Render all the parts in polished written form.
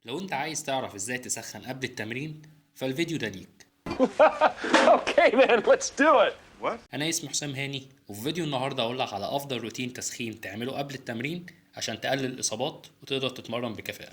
لو انت عايز تعرف ازاي تسخن قبل التمرين فالفيديو ده ليك. Okay then, let's do it. What? انا اسمي حسام هاني، وفي فيديو النهارده هقول لك على افضل روتين تسخين تعمله قبل التمرين عشان تقلل الاصابات وتقدر تتمرن بكفاءة.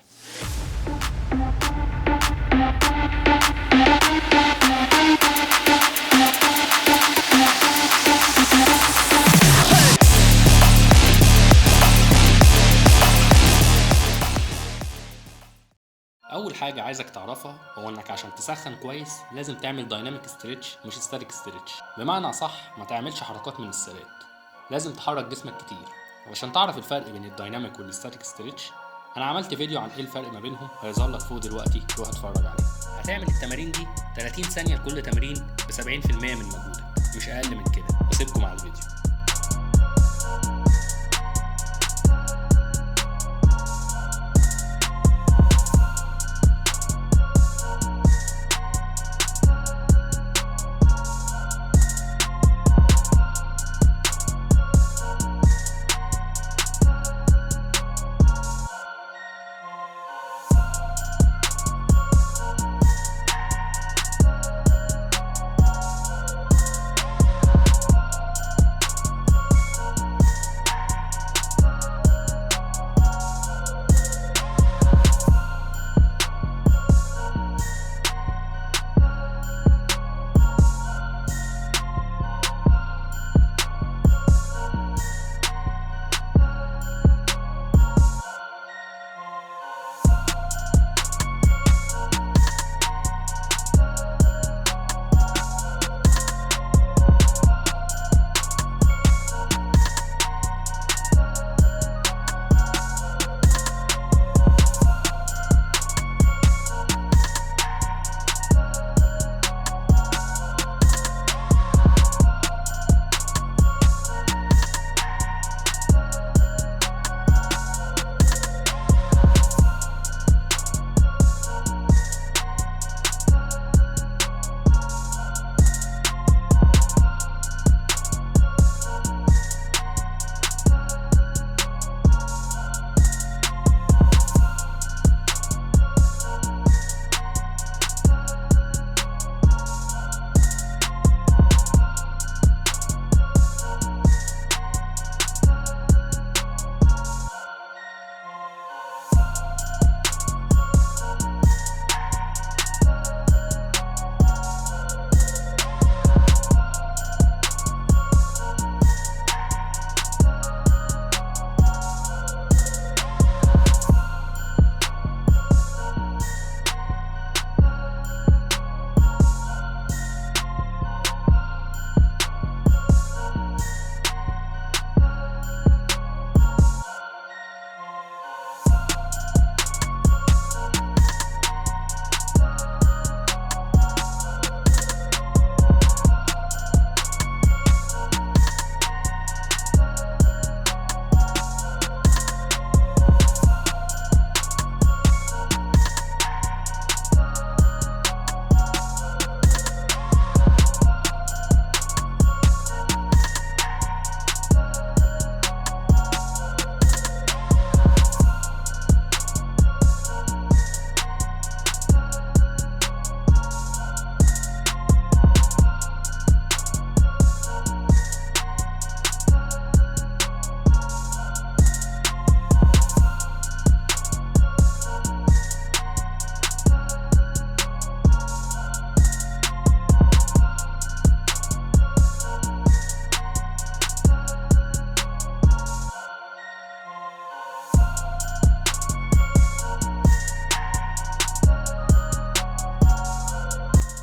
اول حاجه عايزك تعرفها هو انك عشان تسخن كويس لازم تعمل دايناميك ستريتش مش ستاتيك ستريتش. بمعنى صح، ما تعملش حركات من الثبات، لازم تحرك جسمك كتير. علشان تعرف الفرق بين الدايناميك والستاتيك ستريتش انا عملت فيديو عن ايه الفرق ما بينهم، هيظهر لك فوق دلوقتي، روح اتفرج عليه. هتعمل التمارين دي 30 ثانيه لكل تمرين ب 70% من مجهودك، مش اقل من كده. واسيبكم على الفيديو.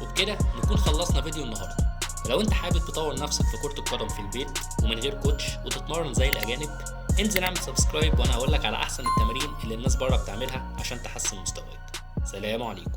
وبكده نكون خلصنا فيديو النهارده. لو انت حابب تطور نفسك في كرة القدم في البيت ومن غير كوتش وتتمرن زي الاجانب، انزل اعمل سبسكرايب وانا هقولك على احسن التمارين اللي الناس بره بتعملها عشان تحسن مستواك. سلام عليكم.